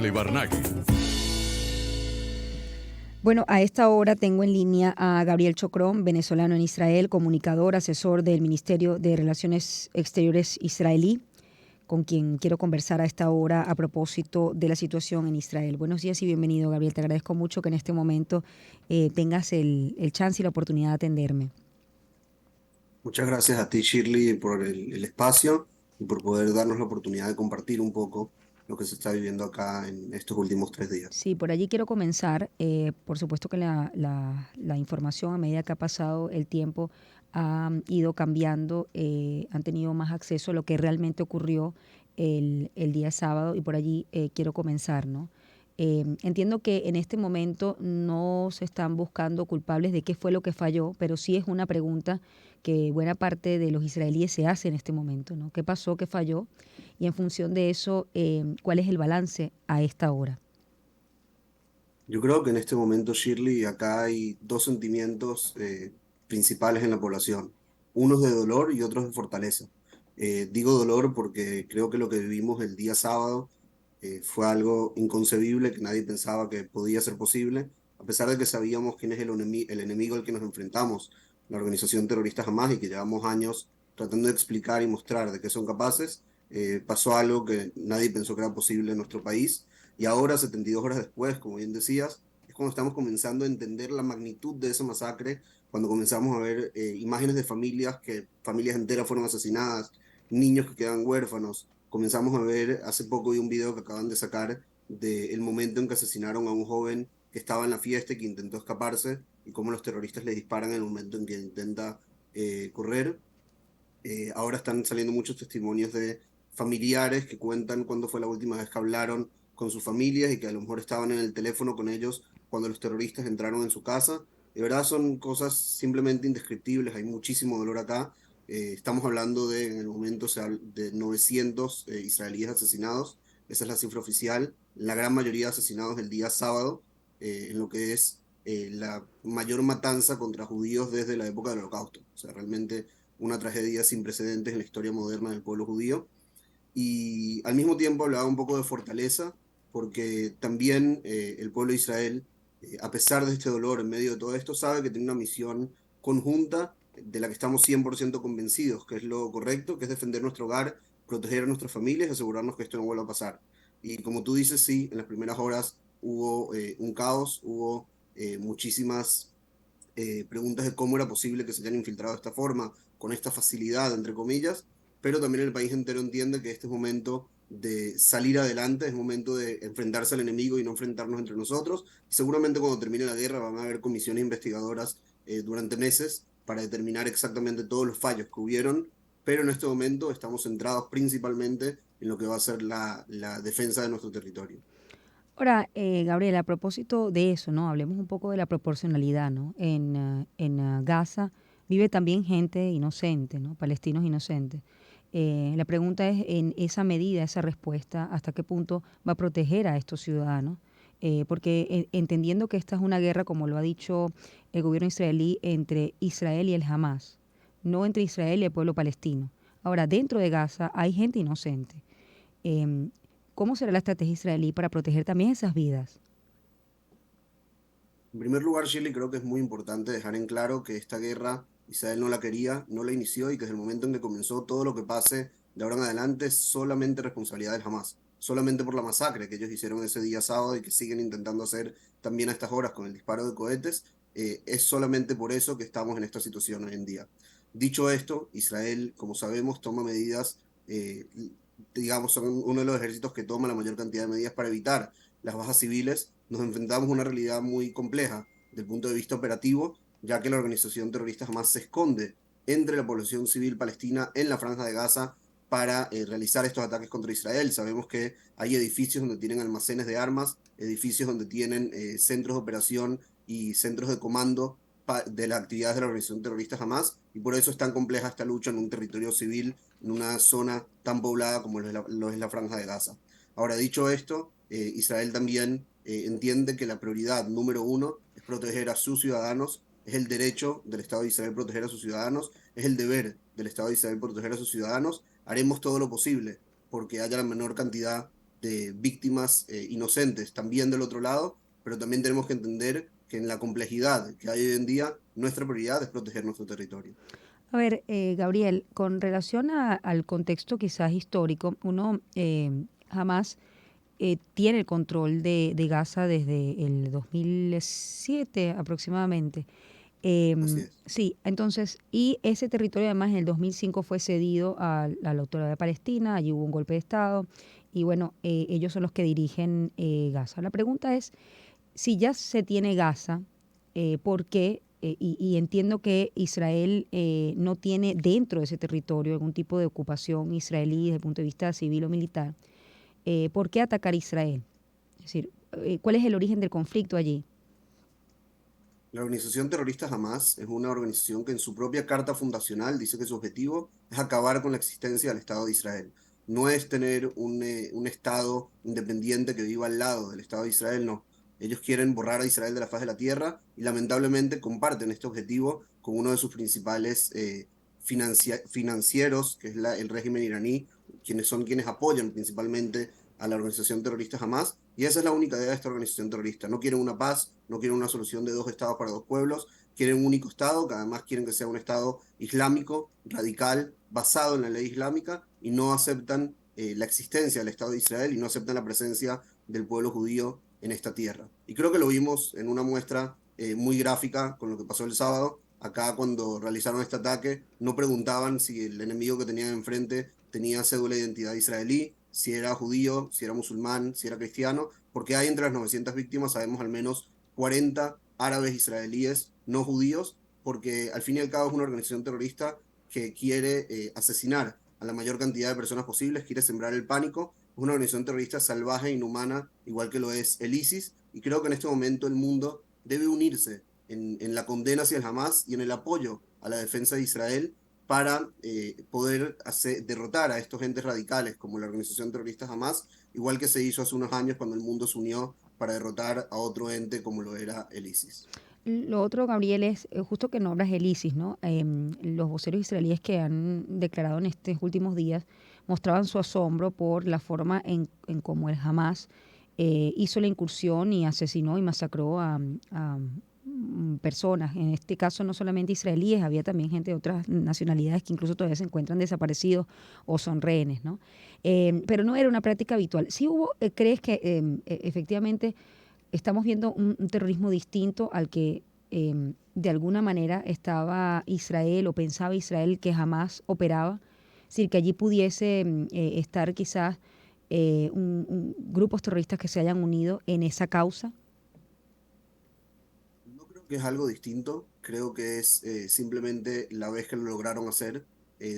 Libarnaghi. Bueno, a esta hora tengo en línea a Gabriel Chocrón, venezolano en Israel, comunicador, asesor del Ministerio de Relaciones Exteriores israelí, con quien quiero conversar a esta hora a propósito de la situación en Israel. Buenos días y bienvenido, Gabriel. Te agradezco mucho que en este momento tengas el chance y la oportunidad de atenderme. Muchas gracias a ti, Shirley, por el espacio y por poder darnos la oportunidad de compartir un poco lo que se está viviendo acá en estos últimos 3 días. Sí, por allí quiero comenzar. Por supuesto que la información a medida que ha pasado el tiempo ha ido cambiando, han tenido más acceso a lo que realmente ocurrió el día sábado y por allí quiero comenzar, ¿no? Entiendo que en este momento no se están buscando culpables de qué fue lo que falló, pero sí es una pregunta que buena parte de los israelíes se hace en este momento, ¿no? ¿Qué pasó, qué falló? Y en función de eso, ¿cuál es el balance a esta hora? Yo creo que en este momento, Shirley, acá hay dos sentimientos principales en la población. Unos de dolor y otros de fortaleza. Digo dolor porque creo que lo que vivimos el día sábado fue algo inconcebible que nadie pensaba que podía ser posible, a pesar de que sabíamos quién es el enemigo al que nos enfrentamos, la organización terrorista Hamas, y que llevamos años tratando de explicar y mostrar de qué son capaces. Pasó algo que nadie pensó que era posible en nuestro país, y ahora, 72 horas después, como bien decías, es cuando estamos comenzando a entender la magnitud de esa masacre, cuando comenzamos a ver imágenes de familias enteras fueron asesinadas, niños que quedan huérfanos. Comenzamos a ver, hace poco vi un video que acaban de sacar del momento en que asesinaron a un joven que estaba en la fiesta y que intentó escaparse, y cómo los terroristas le disparan en el momento en que intenta correr. Ahora están saliendo muchos testimonios de familiares que cuentan cuándo fue la última vez que hablaron con sus familias y que a lo mejor estaban en el teléfono con ellos cuando los terroristas entraron en su casa. De verdad son cosas simplemente indescriptibles, hay muchísimo dolor acá. Estamos hablando de, en el momento, de 900 israelíes asesinados, esa es la cifra oficial, la gran mayoría asesinados el día sábado, en lo que es la mayor matanza contra judíos desde la época del Holocausto. O sea, realmente una tragedia sin precedentes en la historia moderna del pueblo judío. Y al mismo tiempo hablaba un poco de fortaleza, porque también el pueblo de Israel, a pesar de este dolor, en medio de todo esto, sabe que tiene una misión conjunta de la que estamos 100% convencidos, que es lo correcto, que es defender nuestro hogar, proteger a nuestras familias y asegurarnos que esto no vuelva a pasar. Y como tú dices, sí, en las primeras horas hubo un caos, hubo muchísimas preguntas de cómo era posible que se hayan infiltrado de esta forma, con esta facilidad, entre comillas, pero también el país entero entiende que este es momento de salir adelante, es momento de enfrentarse al enemigo y no enfrentarnos entre nosotros. Y seguramente cuando termine la guerra van a haber comisiones investigadoras durante meses para determinar exactamente todos los fallos que hubieron, pero en este momento estamos centrados principalmente en lo que va a ser la defensa de nuestro territorio. Ahora, Gabriela, a propósito de eso, ¿no? Hablemos un poco de la proporcionalidad, ¿no? En Gaza vive también gente inocente, ¿no? Palestinos inocentes. La pregunta es, en esa medida, esa respuesta, ¿hasta qué punto va a proteger a estos ciudadanos? Porque entendiendo que esta es una guerra, como lo ha dicho el gobierno israelí, entre Israel y el Hamas, no entre Israel y el pueblo palestino. Ahora, dentro de Gaza hay gente inocente. Em, ¿Cómo será la estrategia israelí para proteger también esas vidas? En primer lugar, Shirley, creo que es muy importante dejar en claro que esta guerra Israel no la quería, no la inició, y que desde el momento en que comenzó, todo lo que pase de ahora en adelante es solamente responsabilidad del Hamas, solamente por la masacre que ellos hicieron ese día sábado y que siguen intentando hacer también a estas horas con el disparo de cohetes. Es solamente por eso que estamos en esta situación hoy en día. Dicho esto, Israel, como sabemos, toma medidas, digamos, son uno de los ejércitos que toma la mayor cantidad de medidas para evitar las bajas civiles. Nos enfrentamos a una realidad muy compleja desde el punto de vista operativo, ya que la organización terrorista jamás se esconde entre la población civil palestina en la franja de Gaza para realizar estos ataques contra Israel. Sabemos que hay edificios donde tienen almacenes de armas, edificios donde tienen centros de operación y centros de comando de las actividades de la organización terrorista Hamas, y por eso es tan compleja esta lucha en un territorio civil, en una zona tan poblada como lo es la franja de Gaza. Ahora, dicho esto, Israel también entiende que la prioridad número uno es proteger a sus ciudadanos, es el derecho del Estado de Israel proteger a sus ciudadanos, es el deber del Estado de Israel proteger a sus ciudadanos. Haremos todo lo posible porque haya la menor cantidad de víctimas inocentes también del otro lado, pero también tenemos que entender que en la complejidad que hay hoy en día, nuestra prioridad es proteger nuestro territorio. A ver, Gabriel, con relación al contexto quizás histórico, uno jamás tiene el control de Gaza desde el 2007 aproximadamente. Así es. Sí, entonces, y ese territorio además en el 2005 fue cedido a la autoridad palestina, allí hubo un golpe de Estado, y bueno, ellos son los que dirigen Gaza. La pregunta es, si ya se tiene Gaza, ¿por qué? Y entiendo que Israel no tiene dentro de ese territorio algún tipo de ocupación israelí desde el punto de vista civil o militar. ¿Por qué atacar Israel? Es decir, ¿cuál es el origen del conflicto allí? La organización terrorista Hamas es una organización que en su propia carta fundacional dice que su objetivo es acabar con la existencia del Estado de Israel. No es tener un Estado independiente que viva al lado del Estado de Israel, no. Ellos quieren borrar a Israel de la faz de la tierra y lamentablemente comparten este objetivo con uno de sus principales financieros, que es el régimen iraní, quienes apoyan principalmente a la organización terrorista Hamas, y esa es la única idea de esta organización terrorista. No quieren una paz, no quieren una solución de dos estados para dos pueblos, quieren un único estado, que además quieren que sea un estado islámico, radical, basado en la ley islámica, y no aceptan la existencia del Estado de Israel y no aceptan la presencia del pueblo judío en esta tierra. Y creo que lo vimos en una muestra muy gráfica con lo que pasó el sábado. Acá cuando realizaron este ataque, no preguntaban si el enemigo que tenían enfrente tenía cédula de identidad israelí, si era judío, si era musulmán, si era cristiano, porque hay entre las 900 víctimas, sabemos al menos 40 árabes israelíes no judíos, porque al fin y al cabo es una organización terrorista que quiere asesinar a la mayor cantidad de personas posibles, quiere sembrar el pánico, es una organización terrorista salvaje, inhumana, igual que lo es el ISIS, y creo que en este momento el mundo debe unirse en la condena hacia el Hamas y en el apoyo a la defensa de Israel para poder derrotar a estos entes radicales como la organización terrorista Hamas, igual que se hizo hace unos años cuando el mundo se unió para derrotar a otro ente como lo era el ISIS. Lo otro, Gabriel, es justo que nombras el ISIS, ¿no? Los voceros israelíes que han declarado en estos últimos días mostraban su asombro por la forma en cómo el Hamas hizo la incursión y asesinó y masacró a personas. En este caso no solamente israelíes, había también gente de otras nacionalidades que incluso todavía se encuentran desaparecidos o son rehenes, ¿no? Pero no era una práctica habitual. Sí hubo, ¿crees que efectivamente estamos viendo un terrorismo distinto al que de alguna manera estaba Israel o pensaba Israel que jamás operaba? Es decir, que allí pudiese estar quizás grupos terroristas que se hayan unido en esa causa. No creo que es algo distinto, creo que es simplemente la vez que lo lograron hacer.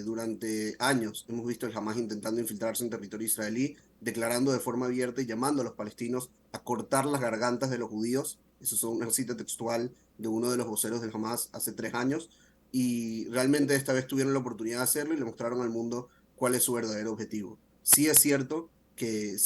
Durante años hemos visto el Hamas intentando infiltrarse en territorio israelí, declarando de forma abierta y llamando a los palestinos a cortar las gargantas de los judíos. Eso es una cita textual de uno de los voceros del Hamas hace 3 años. Y realmente esta vez tuvieron la oportunidad de hacerlo y le mostraron al mundo cuál es su verdadero objetivo. Sí es cierto que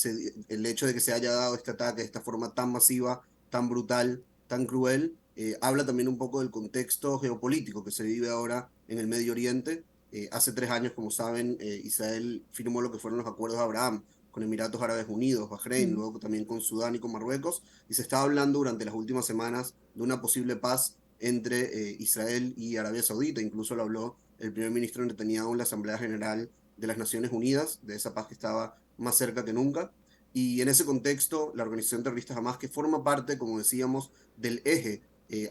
el hecho de que se haya dado este ataque de esta forma tan masiva, tan brutal, tan cruel, habla también un poco del contexto geopolítico que se vive ahora en el Medio Oriente. Hace 3 años, como saben, Israel firmó lo que fueron los acuerdos de Abraham con Emiratos Árabes Unidos, Bahrein, Mm. luego también con Sudán y con Marruecos, y se está hablando durante las últimas semanas de una posible paz entre Israel y Arabia Saudita. Incluso lo habló el primer ministro Netanyahu en la Asamblea General de las Naciones Unidas, de esa paz que estaba más cerca que nunca. Y en ese contexto, la organización terrorista Hamas, que forma parte, como decíamos, del eje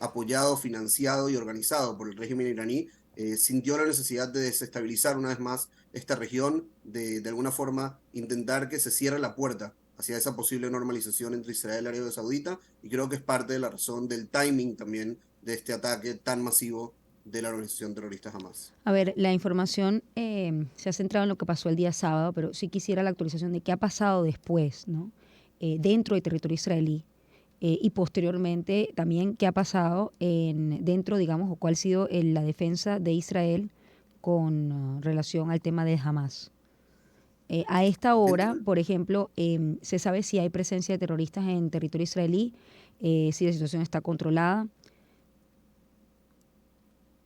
apoyado, financiado y organizado por el régimen iraní, sintió la necesidad de desestabilizar una vez más esta región, de alguna forma intentar que se cierre la puerta hacia esa posible normalización entre Israel y Arabia Saudita, y creo que es parte de la razón del timing también de este ataque tan masivo de la organización terrorista Hamas. A ver, la información se ha centrado en lo que pasó el día sábado, pero sí quisiera la actualización de qué ha pasado después, ¿no? Dentro del territorio israelí y posteriormente también qué ha pasado dentro, digamos, o cuál ha sido la defensa de Israel con relación al tema de Hamas. A esta hora, Dentro, por ejemplo, se sabe si hay presencia de terroristas en territorio israelí, si la situación está controlada.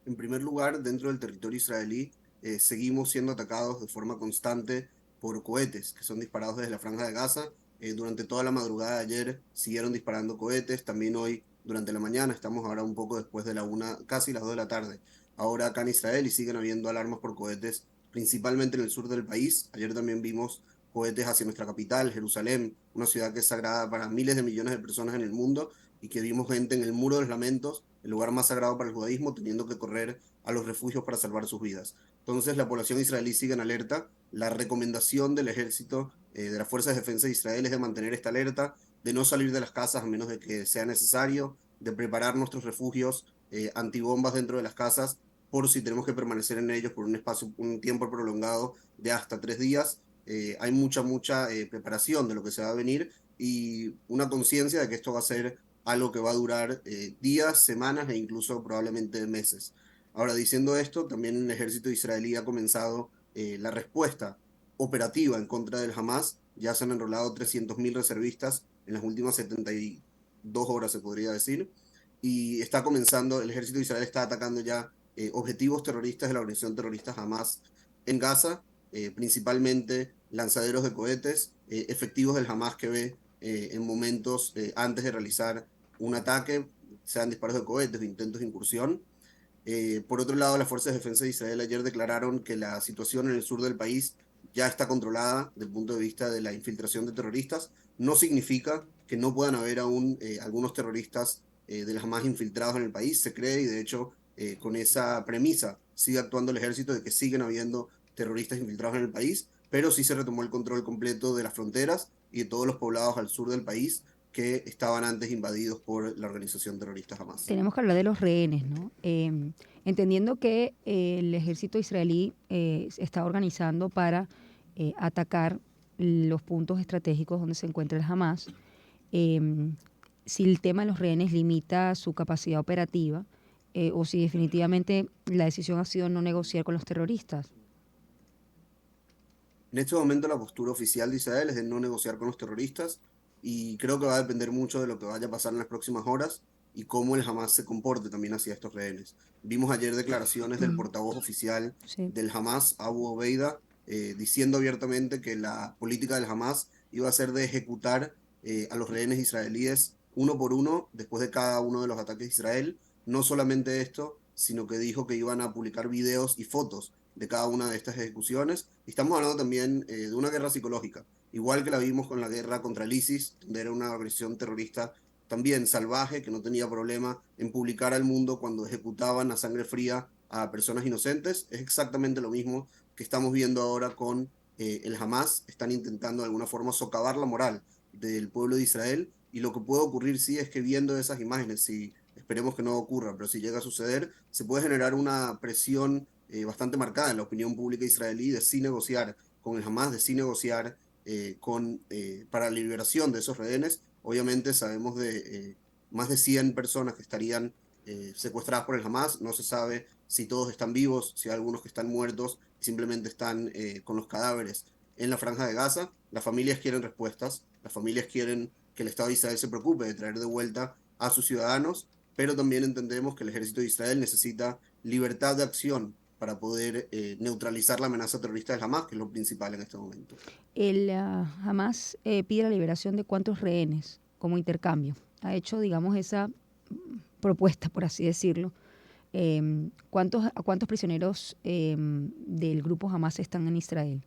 en primer lugar, dentro del territorio israelí, seguimos siendo atacados de forma constante por cohetes que son disparados desde la Franja de Gaza. Durante toda la madrugada de ayer siguieron disparando cohetes, también hoy durante la mañana, estamos ahora un poco después de la una, casi las 2 de la tarde, ahora acá en Israel y siguen habiendo alarmas por cohetes, principalmente en el sur del país. Ayer también vimos cohetes hacia nuestra capital, Jerusalén, una ciudad que es sagrada para miles de millones de personas en el mundo y que vimos gente en el Muro de los Lamentos, el lugar más sagrado para el judaísmo, teniendo que correr a los refugios para salvar sus vidas. Entonces la población israelí sigue en alerta. La recomendación del ejército, de las fuerzas de defensa de Israel, es de mantener esta alerta, de no salir de las casas a menos de que sea necesario, de preparar nuestros refugios antibombas dentro de las casas por si tenemos que permanecer en ellos por un espacio, un tiempo prolongado de hasta 3 días. Hay mucha preparación de lo que se va a venir y una conciencia de que esto va a ser algo que va a durar días, semanas e incluso probablemente meses. Ahora, diciendo esto, también el ejército israelí ha comenzado la respuesta operativa en contra del Hamas. Ya se han enrolado 300.000 reservistas en las últimas 72 horas, se podría decir. Y está comenzando, el ejército de Israel está atacando ya objetivos terroristas de la organización terrorista Hamas en Gaza, principalmente lanzaderos de cohetes, efectivos del Hamas que ve en momentos antes de realizar un ataque, sean disparos de cohetes o intentos de incursión. Por otro lado, las fuerzas de defensa de Israel ayer declararon que la situación en el sur del país ya está controlada desde el punto de vista de la infiltración de terroristas. No significa que no puedan haber aún algunos terroristas de las más infiltrados en el país, se cree, y de hecho con esa premisa sigue actuando el ejército de que siguen habiendo terroristas infiltrados en el país, pero sí se retomó el control completo de las fronteras y de todos los poblados al sur del país que estaban antes invadidos por la organización terrorista Hamas. Tenemos que hablar de los rehenes, ¿no? Entendiendo que el ejército israelí se está organizando para atacar los puntos estratégicos donde se encuentra el Hamas, eh, si el tema de los rehenes limita su capacidad operativa o si definitivamente la decisión ha sido no negociar con los terroristas. En este momento la postura oficial de Israel es de no negociar con los terroristas y creo que va a depender mucho de lo que vaya a pasar en las próximas horas y cómo el Hamas se comporte también hacia estos rehenes. Vimos ayer declaraciones del Mm, portavoz oficial sí. del Hamas, Abu Obeida, diciendo abiertamente que la política del Hamas iba a ser de ejecutar a los rehenes israelíes uno por uno después de cada uno de los ataques de Israel. No solamente esto, sino que dijo que iban a publicar videos y fotos de cada una de estas ejecuciones. Y estamos hablando también de una guerra psicológica, igual que la vimos con la guerra contra el ISIS, donde era una organización terrorista también salvaje, que no tenía problema en publicar al mundo cuando ejecutaban a sangre fría a personas inocentes. Es exactamente lo mismo que estamos viendo ahora con el Hamas. Están intentando de alguna forma socavar la moral del pueblo de Israel y lo que puede ocurrir sí es que viendo esas imágenes, si esperemos que no ocurra, pero si llega a suceder, se puede generar una presión bastante marcada en la opinión pública israelí de sí negociar con el Hamas, de sí negociar para la liberación de esos rehenes. Obviamente sabemos de más de 100 personas que estarían secuestradas por el Hamas, no se sabe si todos están vivos, si hay algunos que están muertos, simplemente están con los cadáveres en la franja de Gaza. Las familias quieren respuestas, las familias quieren que el Estado de Israel se preocupe de traer de vuelta a sus ciudadanos, pero también entendemos que el ejército de Israel necesita libertad de acción para poder neutralizar la amenaza terrorista del Hamas, que es lo principal en este momento. El Hamas pide la liberación de cuántos rehenes como intercambio. Ha hecho, digamos, esa propuesta, por así decirlo. ¿A cuántos prisioneros del grupo Hamas están en Israel?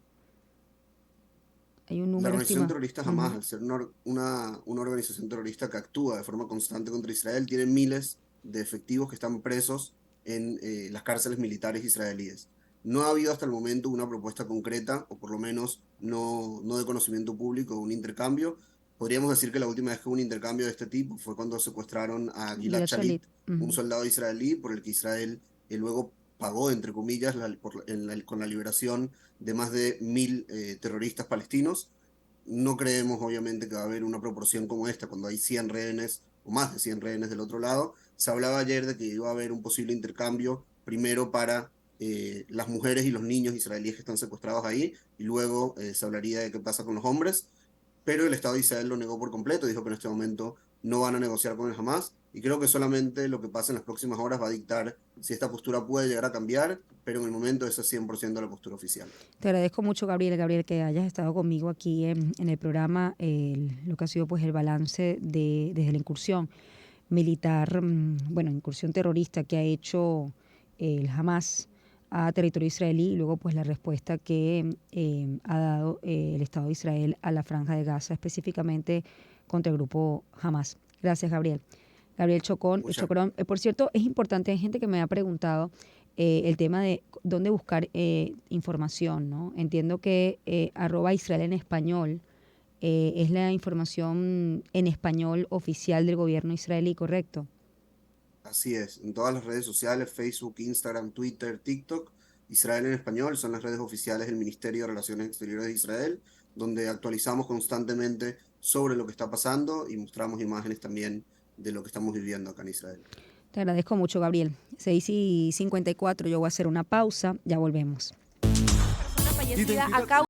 ¿Hay un La número organización estimado? terrorista Hamas, Ujú. al ser una organización terrorista que actúa de forma constante contra Israel, tiene miles de efectivos que están presos en las cárceles militares israelíes. No ha habido hasta el momento una propuesta concreta, o por lo menos no de conocimiento público, un intercambio. Podríamos decir que la última vez que hubo un intercambio de este tipo fue cuando secuestraron a Gilad Gilad Shalit. Shalit, un Ujú. soldado israelí por el que Israel luego pagó, entre comillas, con la liberación de más de 1.000 terroristas palestinos. No creemos, obviamente, que va a haber una proporción como esta cuando hay 100 rehenes o más de 100 rehenes del otro lado. Se hablaba ayer de que iba a haber un posible intercambio, primero para las mujeres y los niños israelíes que están secuestrados ahí, y luego se hablaría de qué pasa con los hombres, pero el Estado de Israel lo negó por completo, dijo que en este momento no van a negociar con el Hamas. Y creo que solamente lo que pasa en las próximas horas va a dictar si esta postura puede llegar a cambiar, pero en el momento esa es 100% la postura oficial. Te agradezco mucho, Gabriel, que hayas estado conmigo aquí en el programa, lo que ha sido pues el balance desde la incursión militar, bueno, incursión terrorista que ha hecho el Hamas a territorio israelí y luego pues la respuesta que ha dado el Estado de Israel a la Franja de Gaza, específicamente contra el grupo Hamas. Gracias, Gabriel. Gabriel Chocón, Muchas, Chocrón. Por cierto, es importante, hay gente que me ha preguntado el tema de dónde buscar información, ¿no? Entiendo que @Israel en español es la información en español oficial del gobierno israelí, ¿correcto? así es, en todas las redes sociales, Facebook, Instagram, Twitter, TikTok, Israel en español son las redes oficiales del Ministerio de Relaciones Exteriores de Israel, donde actualizamos constantemente sobre lo que está pasando y mostramos imágenes también de lo que estamos viviendo acá en Israel. Te agradezco mucho, Gabriel. 6:54, yo voy a hacer una pausa, ya volvemos. Persona fallecida a causa